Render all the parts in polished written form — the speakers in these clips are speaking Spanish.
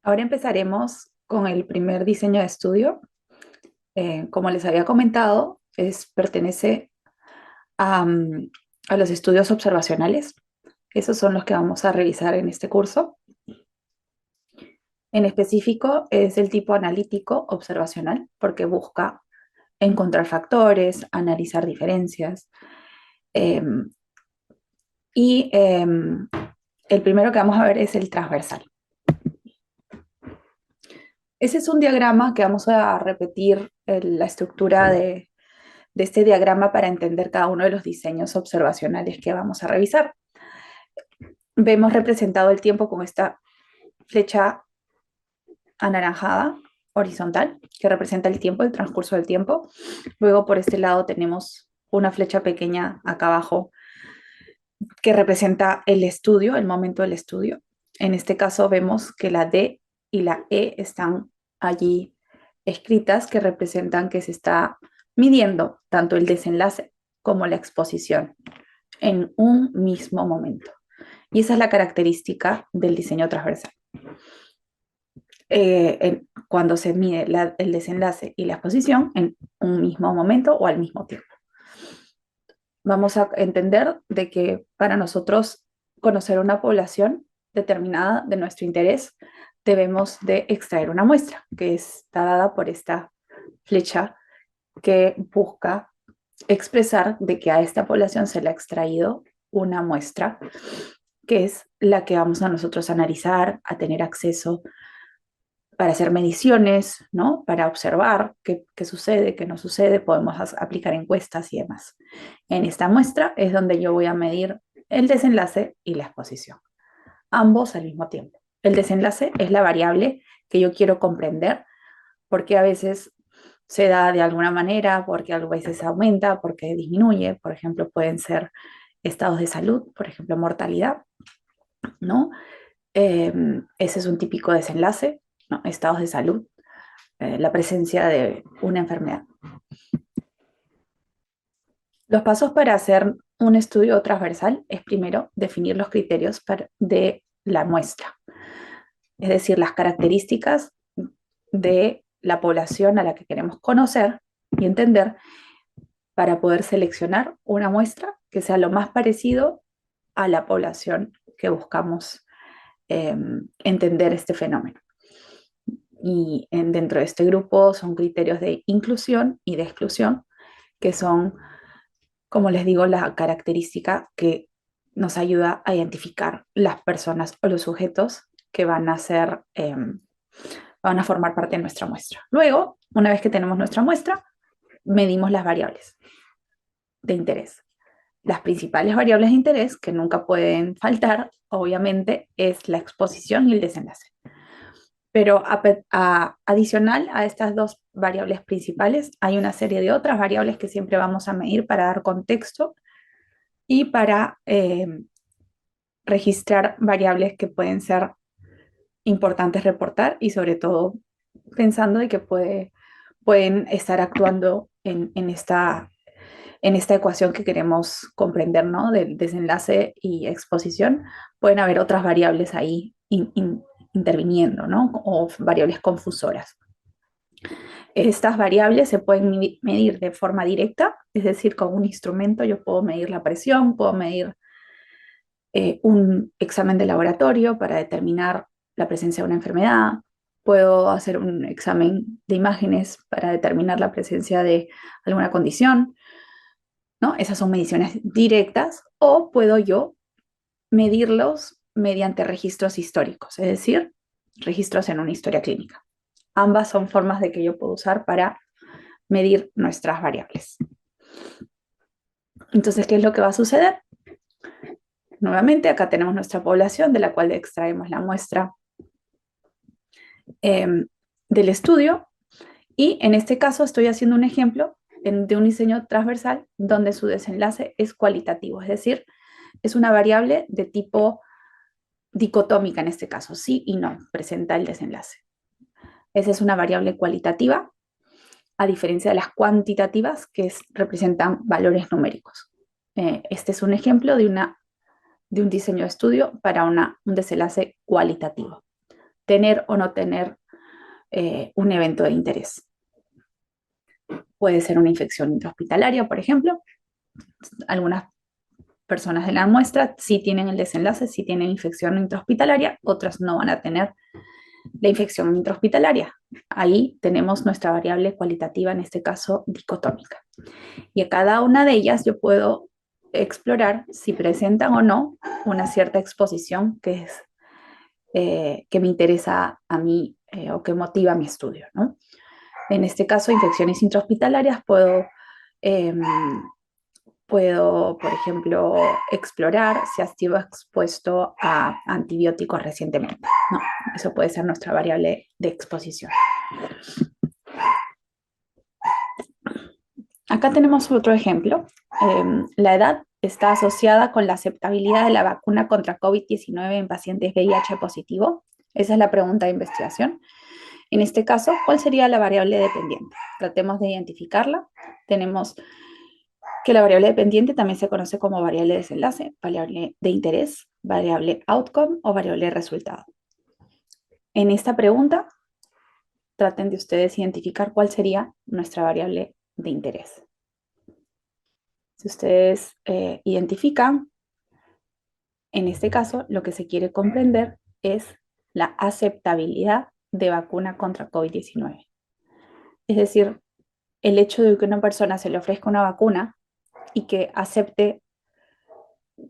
Ahora empezaremos con el primer diseño de estudio. Como les había comentado, pertenece a, a los estudios observacionales. Esos son los que vamos a revisar en este curso. En específico, es el tipo analítico observacional porque busca encontrar factores, analizar diferencias. Y el primero que vamos a ver es el transversal. Ese es un diagrama que vamos a repetir la estructura de este diagrama para entender cada uno de los diseños observacionales que vamos a revisar. Vemos representado el tiempo con esta flecha anaranjada horizontal que representa el tiempo, el transcurso del tiempo. Luego por este lado tenemos una flecha pequeña acá abajo que representa el estudio, el momento del estudio. En este caso vemos que la D y la E están allí escritas, que representan que se está midiendo tanto el desenlace como la exposición en un mismo momento. Y esa es la característica del diseño transversal. Cuando se mide el desenlace y la exposición en un mismo momento o al mismo tiempo. Vamos a entender de que para nosotros conocer una población determinada de nuestro interés, debemos de extraer una muestra, que está dada por esta flecha que busca expresar de que a esta población se le ha extraído una muestra, que es la que vamos a nosotros a analizar, a tener acceso para hacer mediciones, ¿no? Para observar qué sucede, qué no sucede, podemos aplicar encuestas y demás. En esta muestra es donde yo voy a medir el desenlace y la exposición, ambos al mismo tiempo. El desenlace es la variable que yo quiero comprender, porque a veces se da de alguna manera, porque a veces aumenta, porque disminuye. Por ejemplo, pueden ser estados de salud, por ejemplo, mortalidad, ¿no? Ese es un típico desenlace, ¿no? Estados de salud, la presencia de una enfermedad. Los pasos para hacer un estudio transversal es primero definir los criterios de la muestra, es decir, las características de la población a la que queremos conocer y entender para poder seleccionar una muestra que sea lo más parecido a la población que buscamos entender este fenómeno. Y dentro de este grupo son criterios de inclusión y de exclusión, que son, como les digo, la característica que nos ayuda a identificar las personas o los sujetos que van a ser, van a formar parte de nuestra muestra. Luego, una vez que tenemos nuestra muestra, medimos las variables de interés. Las principales variables de interés que nunca pueden faltar, obviamente, es la exposición y el desenlace. Pero adicional a estas dos variables principales, hay una serie de otras variables que siempre vamos a medir para dar contexto y para registrar variables que pueden ser importantes reportar y sobre todo pensando de que pueden estar actuando en esta ecuación que queremos comprender, ¿no? Del desenlace y exposición, pueden haber otras variables ahí interviniendo, ¿no? O variables confusoras. Estas variables se pueden medir de forma directa, es decir, con un instrumento yo puedo medir la presión, puedo medir un examen de laboratorio para determinar la presencia de una enfermedad, puedo hacer un examen de imágenes para determinar la presencia de alguna condición, ¿no? Esas son mediciones directas, o puedo yo medirlos mediante registros históricos, es decir, registros en una historia clínica. Ambas son formas de que yo puedo usar para medir nuestras variables. Entonces, ¿qué es lo que va a suceder? Nuevamente, acá tenemos nuestra población de la cual extraemos la muestra del estudio, y en este caso estoy haciendo un ejemplo de un diseño transversal donde su desenlace es cualitativo, es decir, es una variable de tipo dicotómica en este caso, sí y no, presenta el desenlace. Esa es una variable cualitativa, a diferencia de las cuantitativas que representan valores numéricos. Este es un ejemplo de, de un diseño de estudio para un desenlace cualitativo. tener o no tener un evento de interés. Puede ser una infección intrahospitalaria, por ejemplo. Algunas personas de la muestra sí tienen el desenlace, sí tienen infección intrahospitalaria, otras no van a tener la infección intrahospitalaria. Ahí tenemos nuestra variable cualitativa, en este caso dicotómica. Y a cada una de ellas yo puedo explorar si presentan o no una cierta exposición que me interesa a mí o que motiva mi estudio, ¿no? En este caso, infecciones intrahospitalarias, eh, por ejemplo, explorar si ha sido expuesto a antibióticos recientemente, ¿no? Eso puede ser nuestra variable de exposición. Acá tenemos otro ejemplo. La edad está asociada con la aceptabilidad de la vacuna contra COVID-19 en pacientes VIH positivo. Esa es la pregunta de investigación. En este caso, ¿cuál sería la variable dependiente? Tratemos de identificarla. Tenemos que la variable dependiente también se conoce como variable de desenlace, variable de interés, variable outcome o variable resultado. En esta pregunta, traten de ustedes identificar cuál sería nuestra variable de interés. Si ustedes identifican, en este caso, lo que se quiere comprender es la aceptabilidad de vacuna contra COVID-19. Es decir, el hecho de que una persona se le ofrezca una vacuna y que acepte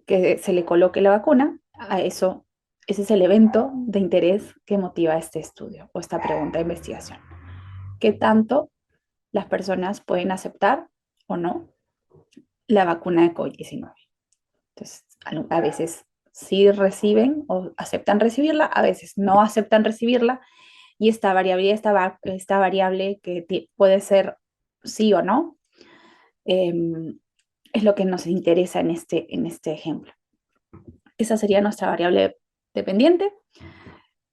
que se le coloque la vacuna, a eso, ese es el evento de interés que motiva este estudio o esta pregunta de investigación. ¿Qué tanto las personas pueden aceptar o no la vacuna de COVID-19? Entonces, a veces sí reciben o aceptan recibirla, a veces no aceptan recibirla, y esta variable que puede ser sí o no, es lo que nos interesa en este ejemplo. Esa sería nuestra variable dependiente.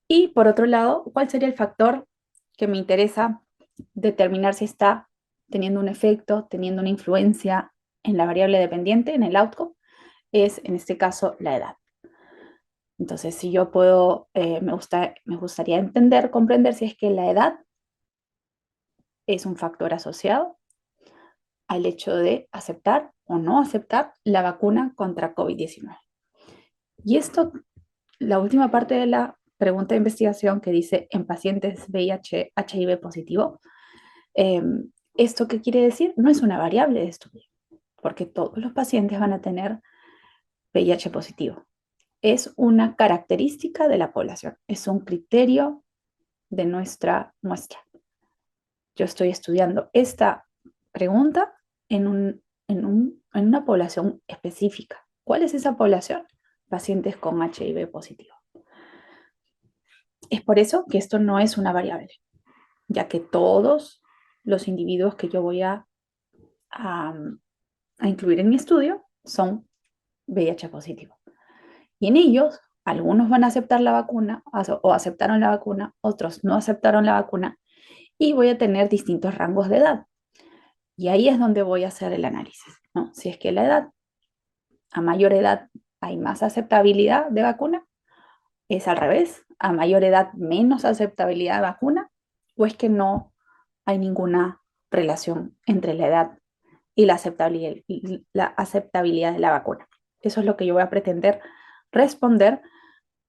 Y por otro lado, ¿cuál sería el factor que me interesa determinar si está teniendo un efecto, teniendo una influencia en la variable dependiente, en el outcome? Es en este caso la edad. Entonces, si yo puedo, me gustaría entender, comprender si es que la edad es un factor asociado al hecho de aceptar o no aceptar la vacuna contra COVID-19. Y esto, la última parte de la pregunta de investigación que dice en pacientes VIH, HIV positivo, ¿esto qué quiere decir? No es una variable de estudio, porque todos los pacientes van a tener VIH positivo. Es una característica de la población, es un criterio de nuestra muestra. Yo estoy estudiando esta pregunta en una población específica. ¿Cuál es esa población? Pacientes con HIV positivo. Es por eso que esto no es una variable, ya que todos los individuos que yo voy a incluir en mi estudio son VIH positivo. Y en ellos, algunos van a aceptar la vacuna o aceptaron la vacuna, otros no aceptaron la vacuna, y voy a tener distintos rangos de edad. Y ahí es donde voy a hacer el análisis, ¿no? Si es que la edad, a mayor edad hay más aceptabilidad de vacuna, es al revés, a mayor edad menos aceptabilidad de vacuna, o es que no hay ninguna relación entre la edad y la aceptabilidad de la vacuna. Eso es lo que yo voy a pretender responder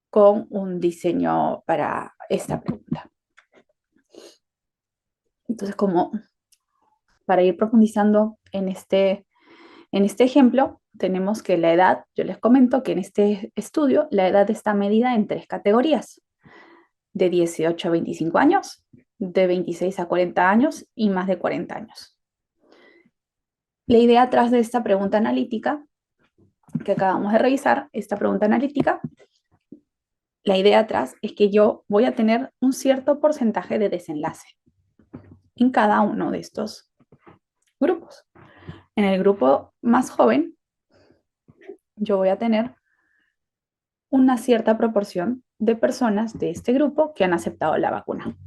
con un diseño para esta pregunta. Entonces, como para ir profundizando en este ejemplo, tenemos que la edad, yo les comento que en este estudio la edad está medida en 3 categorías: de 18 a 25 años, de 26 a 40 años y más de 40 años. La idea atrás de esta pregunta analítica que acabamos de revisar, esta pregunta analítica, la idea atrás es que yo voy a tener un cierto porcentaje de desenlace en cada uno de estos grupos. En el grupo más joven, yo voy a tener una cierta proporción de personas de este grupo que han aceptado la vacuna.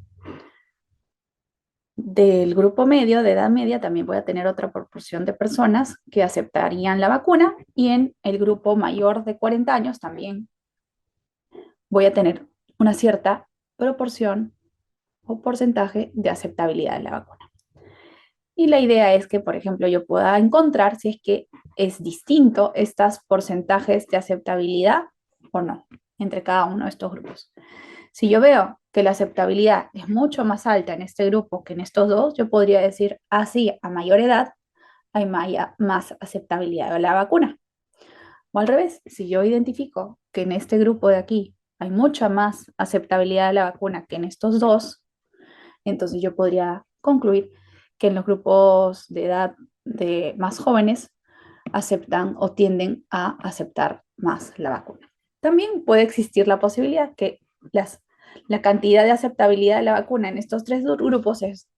Del grupo medio, de edad media, también voy a tener otra proporción de personas que aceptarían la vacuna, y en el grupo mayor de 40 años también voy a tener una cierta proporción o porcentaje de aceptabilidad de la vacuna. Y la idea es que, por ejemplo, yo pueda encontrar si es que es distinto estos porcentajes de aceptabilidad o no entre cada uno de estos grupos. Si yo veo que la aceptabilidad es mucho más alta en este grupo que en estos dos, yo podría decir, así, a mayor edad hay más aceptabilidad de la vacuna. O al revés, si yo identifico que en este grupo de aquí hay mucha más aceptabilidad de la vacuna que en estos dos, entonces yo podría concluir que en los grupos de edad de más jóvenes aceptan o tienden a aceptar más la vacuna. También puede existir la posibilidad que la cantidad de aceptabilidad de la vacuna en estos tres grupos es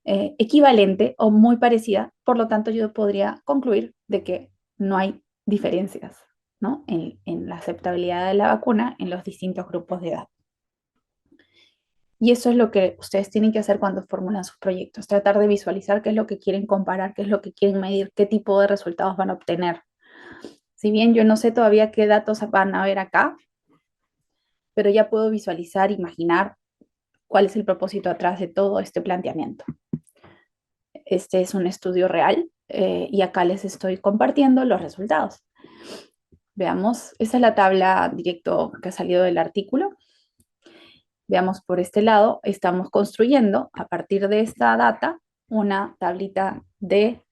equivalente o muy parecida, por lo tanto yo podría concluir de que no hay diferencias, ¿no? en la aceptabilidad de la vacuna en los distintos grupos de edad. Y eso es lo que ustedes tienen que hacer cuando formulan sus proyectos, tratar de visualizar qué es lo que quieren comparar, qué es lo que quieren medir, qué tipo de resultados van a obtener. Si bien yo no sé todavía qué datos van a ver acá, pero ya puedo visualizar, imaginar cuál es el propósito atrás de todo este planteamiento. Este es un estudio real y acá les estoy compartiendo los resultados. Veamos, esa es la tabla directo que ha salido del artículo. Veamos por este lado, estamos construyendo a partir de esta data una tablita de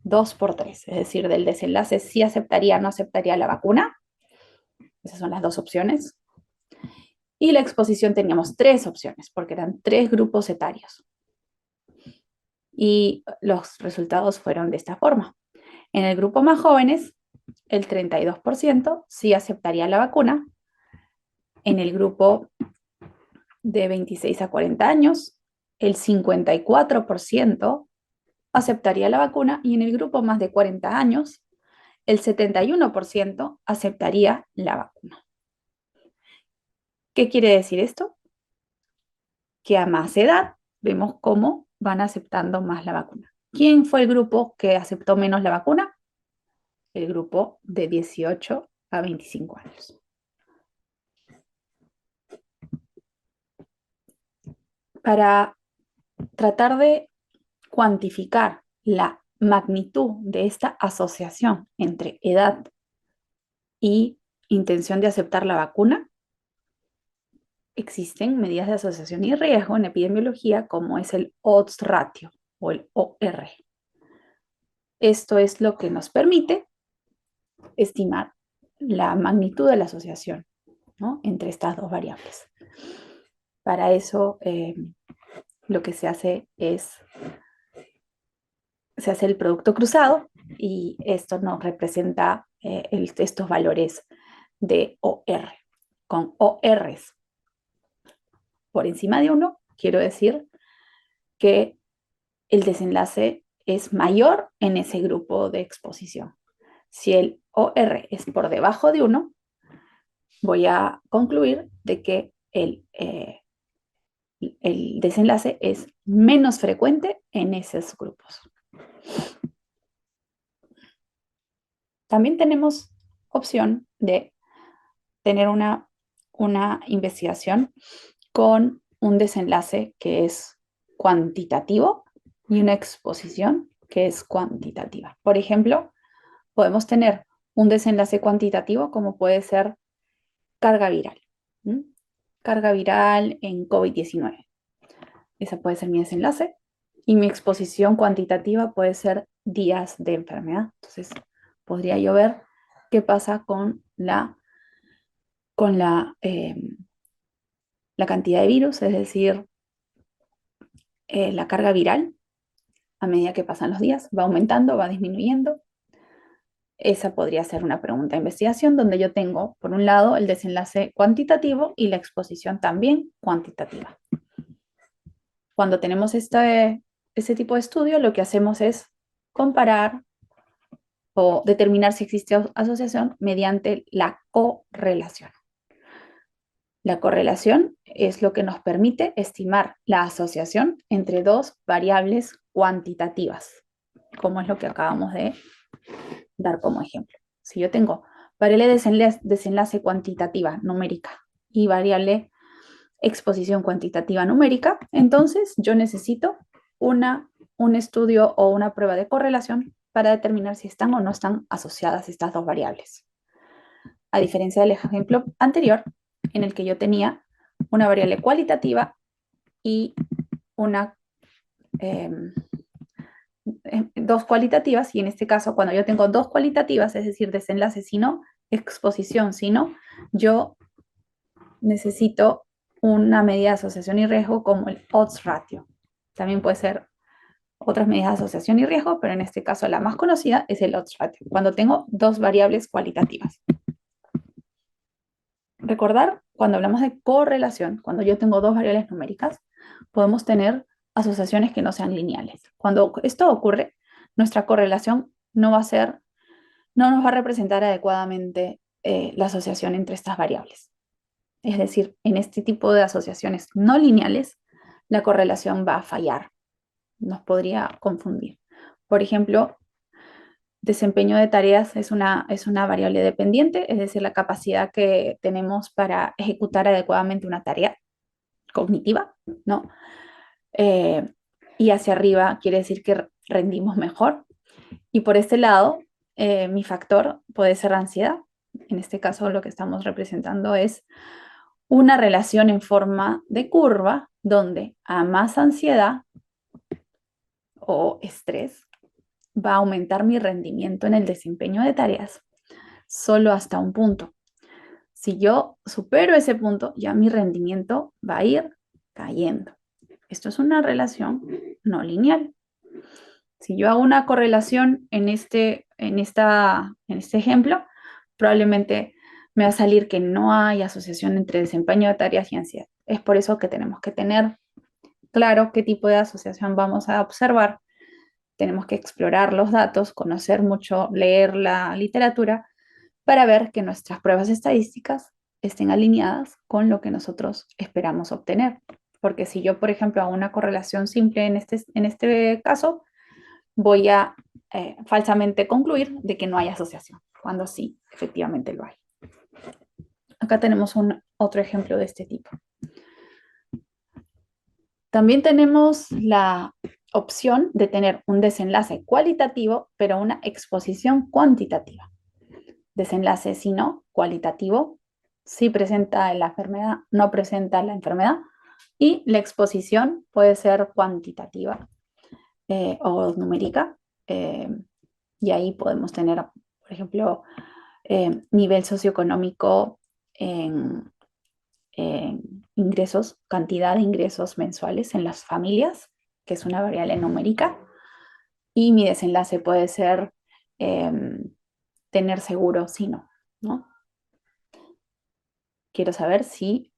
2x3, es decir, del desenlace si aceptaría o no aceptaría la vacuna. Esas son las dos opciones. Y la exposición teníamos tres opciones, porque eran tres grupos etarios. Y los resultados fueron de esta forma. En el grupo más jóvenes, el 32% sí aceptaría la vacuna. En el grupo de 26 a 40 años, el 54% aceptaría la vacuna y en el grupo más de 40 años, el 71% aceptaría la vacuna. ¿Qué quiere decir esto? Que a más edad vemos cómo van aceptando más la vacuna. ¿Quién fue el grupo que aceptó menos la vacuna? El grupo de 18 a 25 años. Para tratar de cuantificar la magnitud de esta asociación entre edad y intención de aceptar la vacuna, existen medidas de asociación y riesgo en epidemiología como es el odds ratio o el OR. Esto es lo que nos permite estimar la magnitud de la asociación, ¿no?, entre estas dos variables. Para eso lo que se hace es el producto cruzado y esto nos representa estos valores de OR. Con ORs por encima de 1, quiero decir que el desenlace es mayor en ese grupo de exposición. Si el OR es por debajo de 1, voy a concluir de que el desenlace es menos frecuente en esos grupos. También tenemos opción de tener una investigación con un desenlace que es cuantitativo y una exposición que es cuantitativa. Por ejemplo, podemos tener un desenlace cuantitativo como puede ser carga viral. Carga viral en COVID-19. Esa puede ser mi desenlace. Y mi exposición cuantitativa puede ser días de enfermedad. Entonces, podría yo ver qué pasa con la cantidad de virus, es decir, la carga viral a medida que pasan los días, va aumentando, va disminuyendo. Esa podría ser una pregunta de investigación donde yo tengo, por un lado, el desenlace cuantitativo y la exposición también cuantitativa. Cuando tenemos este tipo de estudio, lo que hacemos es comparar o determinar si existe asociación mediante la correlación. La correlación es lo que nos permite estimar la asociación entre dos variables cuantitativas, como es lo que acabamos de dar como ejemplo. Si yo tengo variable desenlace cuantitativa numérica y variable exposición cuantitativa numérica, entonces yo necesito un estudio o una prueba de correlación para determinar si están o no están asociadas estas dos variables. A diferencia del ejemplo anterior, en el que yo tenía una variable cualitativa y una dos cualitativas, y en este caso, cuando yo tengo dos cualitativas, es decir, desenlace sino, exposición sino, yo necesito una medida de asociación y riesgo como el odds ratio. También puede ser otras medidas de asociación y riesgo, pero en este caso la más conocida es el odds ratio, cuando tengo dos variables cualitativas. Recordar, cuando hablamos de correlación, cuando yo tengo dos variables numéricas, podemos tener asociaciones que no sean lineales. Cuando esto ocurre, nuestra correlación no nos va a representar adecuadamente la asociación entre estas variables. Es decir, en este tipo de asociaciones no lineales, la correlación va a fallar, nos podría confundir. Por ejemplo, desempeño de tareas es una variable dependiente, es decir, la capacidad que tenemos para ejecutar adecuadamente una tarea cognitiva, ¿no? Eh, y hacia arriba quiere decir que rendimos mejor. Y por este lado, mi factor puede ser la ansiedad. En este caso, lo que estamos representando es una relación en forma de curva donde a más ansiedad o estrés va a aumentar mi rendimiento en el desempeño de tareas solo hasta un punto. Si yo supero ese punto, ya mi rendimiento va a ir cayendo. Esto es una relación no lineal. Si yo hago una correlación en este ejemplo, probablemente me va a salir que no hay asociación entre desempeño de tareas y ansiedad. Es por eso que tenemos que tener claro qué tipo de asociación vamos a observar. Tenemos que explorar los datos, conocer mucho, leer la literatura para ver que nuestras pruebas estadísticas estén alineadas con lo que nosotros esperamos obtener. Porque si yo, por ejemplo, hago una correlación simple en este caso, voy a falsamente concluir de que no hay asociación, cuando sí, efectivamente lo hay. Acá tenemos otro ejemplo de este tipo. También tenemos la opción de tener un desenlace cualitativo, pero una exposición cuantitativa. Desenlace si no, cualitativo, si presenta la enfermedad, no presenta la enfermedad, y la exposición puede ser cuantitativa o numérica, y ahí podemos tener, por ejemplo, nivel socioeconómico en ingresos, cantidad de ingresos mensuales en las familias, que es una variable numérica, y mi desenlace puede ser tener seguro, si no, ¿no? Quiero saber si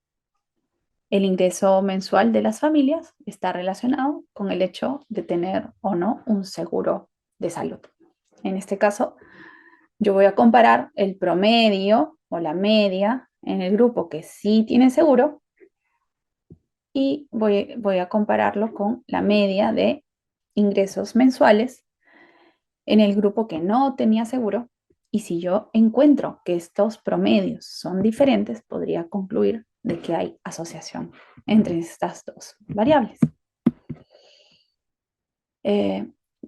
el ingreso mensual de las familias está relacionado con el hecho de tener o no un seguro de salud. En este caso, yo voy a comparar el promedio o la media en el grupo que sí tiene seguro y voy a compararlo con la media de ingresos mensuales en el grupo que no tenía seguro. Y si yo encuentro que estos promedios son diferentes, podría concluir de que hay asociación entre estas dos variables.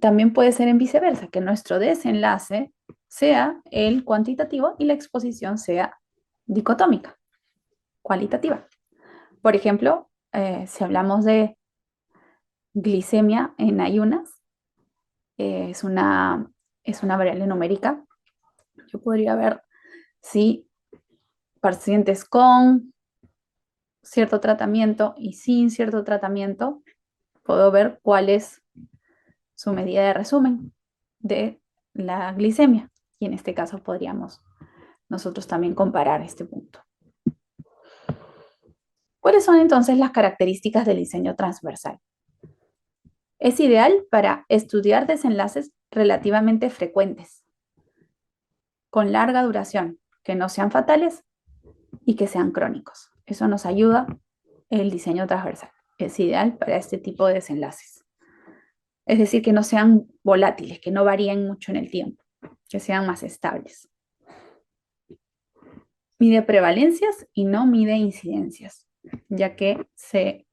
También puede ser en viceversa, que nuestro desenlace sea el cuantitativo y la exposición sea dicotómica, cualitativa. Por ejemplo, si hablamos de glicemia en ayunas, es una variable numérica. Yo podría ver si pacientes con cierto tratamiento y sin cierto tratamiento, puedo ver cuál es su medida de resumen de la glicemia. Y en este caso podríamos nosotros también comparar este punto. ¿Cuáles son entonces las características del diseño transversal? Es ideal para estudiar desenlaces relativamente frecuentes, con larga duración, que no sean fatales y que sean crónicos. Eso nos ayuda el diseño transversal. Es ideal para este tipo de desenlaces. Es decir, que no sean volátiles, que no varíen mucho en el tiempo, que sean más estables. Mide prevalencias y no mide incidencias. ya que se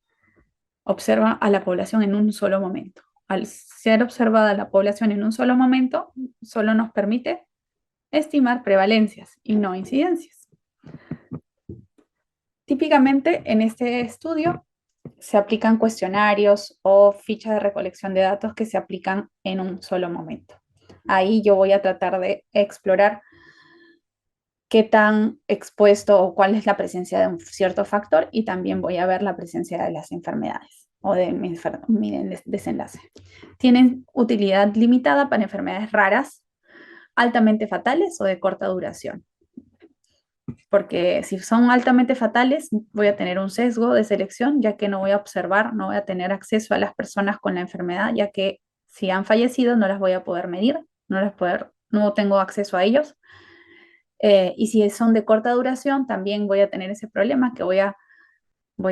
observa a la población en un solo momento. Al ser observada la población en un solo momento, solo nos permite estimar prevalencias y no incidencias. Típicamente en este estudio se aplican cuestionarios o fichas de recolección de datos que se aplican en un solo momento. Ahí yo voy a tratar de explorar qué tan expuesto o cuál es la presencia de un cierto factor y también voy a ver la presencia de las enfermedades o de mi desenlace. Tienen utilidad limitada para enfermedades raras, altamente fatales o de corta duración. Porque si son altamente fatales, voy a tener un sesgo de selección, ya que no voy a observar, no voy a tener acceso a las personas con la enfermedad, ya que si han fallecido no las voy a poder medir, no tengo acceso a ellos. Y si son de corta duración, también voy a tener ese problema que voy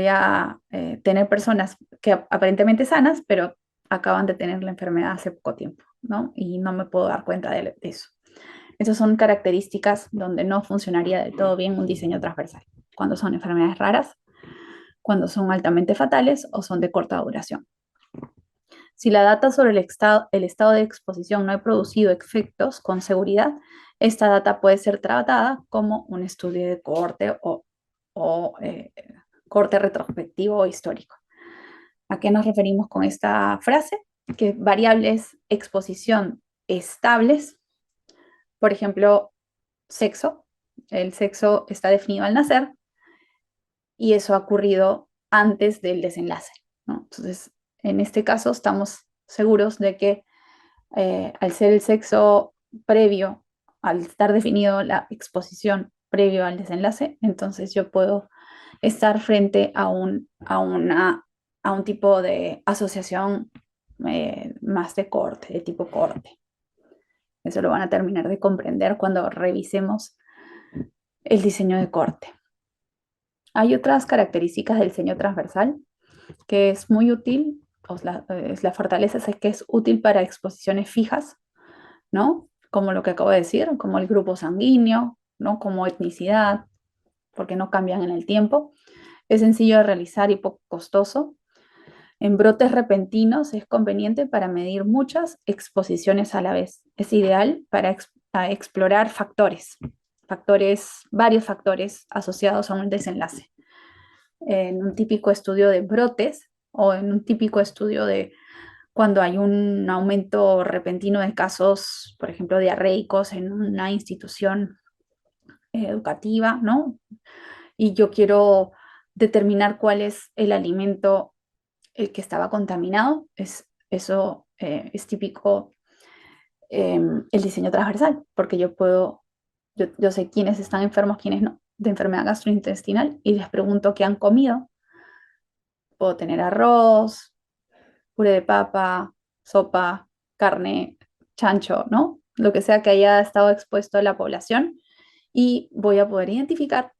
a tener personas que aparentemente sanas, pero acaban de tener la enfermedad hace poco tiempo, ¿no? Y no me puedo dar cuenta de eso. Esas son características donde no funcionaría del todo bien un diseño transversal, cuando son enfermedades raras, cuando son altamente fatales o son de corta duración. Si la data sobre el estado de exposición no ha producido efectos con seguridad, esta data puede ser tratada como un estudio de cohorte o corte retrospectivo o histórico. ¿A qué nos referimos con esta frase? Que variables exposición estables, por ejemplo, sexo. El sexo está definido al nacer y eso ha ocurrido antes del desenlace, ¿no? Entonces, en este caso estamos seguros de que al ser el sexo previo, al estar definido la exposición previo al desenlace, entonces yo puedo estar frente a un tipo de asociación más de corte, de tipo corte. Eso lo van a terminar de comprender cuando revisemos el diseño de corte. Hay otras características del diseño transversal que es muy útil, es la fortaleza es que es útil para exposiciones fijas, ¿no? Como lo que acabo de decir, como el grupo sanguíneo, ¿no? Como etnicidad, porque no cambian en el tiempo. Es sencillo de realizar y poco costoso. En brotes repentinos es conveniente para medir muchas exposiciones a la vez. Es ideal para explorar varios factores asociados a un desenlace. En un típico estudio de brotes o en un típico estudio de cuando hay un aumento repentino de casos, por ejemplo, diarreicos en una institución educativa, ¿no? Y yo quiero determinar cuál es el alimento el que estaba contaminado, es típico el diseño transversal, porque yo sé quiénes están enfermos, quiénes no, de enfermedad gastrointestinal, y les pregunto qué han comido. Puedo tener arroz, puré de papa, sopa, carne, chancho, ¿no? Lo que sea que haya estado expuesto a la población, y voy a poder identificar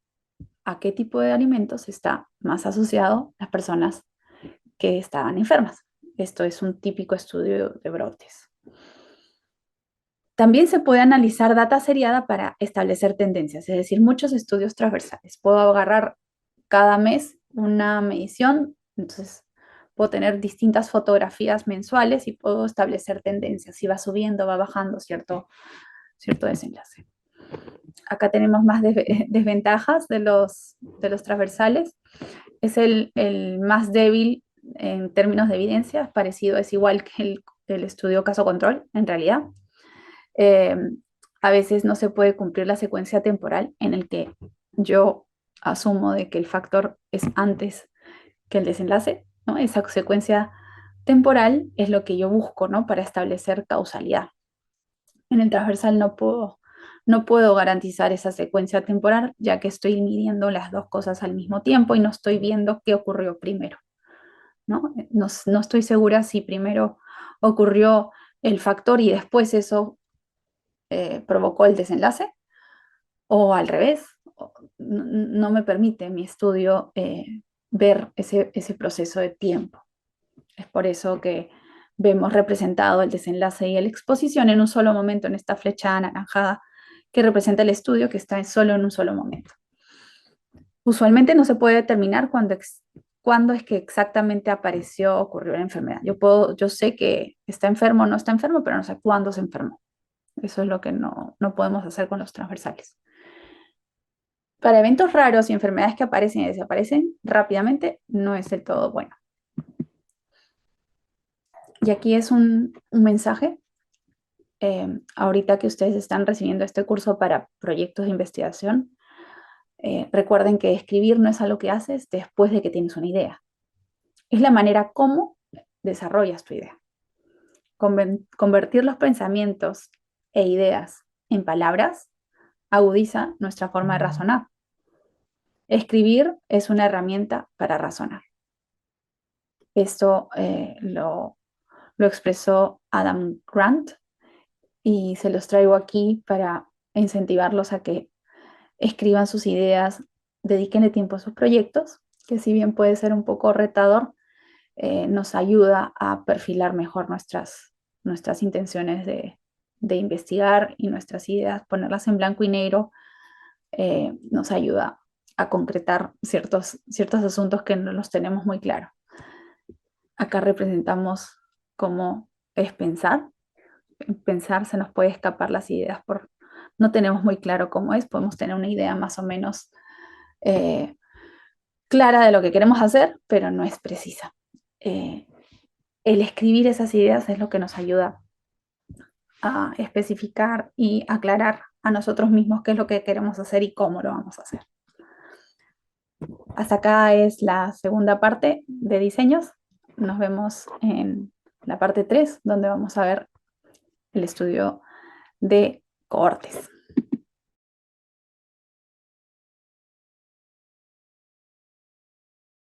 a qué tipo de alimentos está más asociado las personas que estaban enfermas. Esto es un típico estudio de brotes. También se puede analizar data seriada para establecer tendencias, es decir, muchos estudios transversales. Puedo agarrar cada mes una medición, entonces puedo tener distintas fotografías mensuales y puedo establecer tendencias, si va subiendo, va bajando cierto desenlace. Acá tenemos más desventajas de los transversales. Es el más débil en términos de evidencia, es igual que el estudio caso control, en realidad. Eh, a veces no se puede cumplir la secuencia temporal en el que yo asumo de que el factor es antes que el desenlace, ¿no? Esa secuencia temporal es lo que yo busco, ¿no? Para establecer causalidad. En el transversal no puedo garantizar esa secuencia temporal, ya que estoy midiendo las dos cosas al mismo tiempo y no estoy viendo qué ocurrió primero, ¿no? No estoy segura si primero ocurrió el factor y después eso provocó el desenlace, o al revés, no me permite mi estudio ver ese proceso de tiempo. Es por eso que vemos representado el desenlace y la exposición en un solo momento en esta flecha anaranjada que representa el estudio que está solo en un solo momento. Usualmente no se puede determinar cuándo es que exactamente apareció o ocurrió la enfermedad. Yo sé que está enfermo o no está enfermo, pero no sé cuándo se enfermó. Eso es lo que no podemos hacer con los transversales. Para eventos raros y enfermedades que aparecen y desaparecen rápidamente, no es del todo bueno. Y aquí es un mensaje. Ahorita que ustedes están recibiendo este curso para proyectos de investigación, recuerden que escribir no es algo que haces después de que tienes una idea. Es la manera como desarrollas tu idea. Convertir los pensamientos e ideas en palabras agudiza nuestra forma de razonar. Escribir es una herramienta para razonar. Esto lo expresó Adam Grant y se los traigo aquí para incentivarlos a que escriban sus ideas, dedíquenle tiempo a sus proyectos, que si bien puede ser un poco retador, nos ayuda a perfilar mejor nuestras intenciones de investigar y nuestras ideas, ponerlas en blanco y negro, nos ayuda a concretar ciertos asuntos que no los tenemos muy claros. Acá representamos cómo es pensar. En pensar se nos puede escapar las ideas no tenemos muy claro cómo es, podemos tener una idea más o menos eh, clara de lo que queremos hacer, pero no es precisa. El escribir esas ideas es lo que nos ayuda a especificar y aclarar a nosotros mismos qué es lo que queremos hacer y cómo lo vamos a hacer. Hasta acá es la segunda parte de diseños. Nos vemos en la parte 3, donde vamos a ver el estudio de cohortes.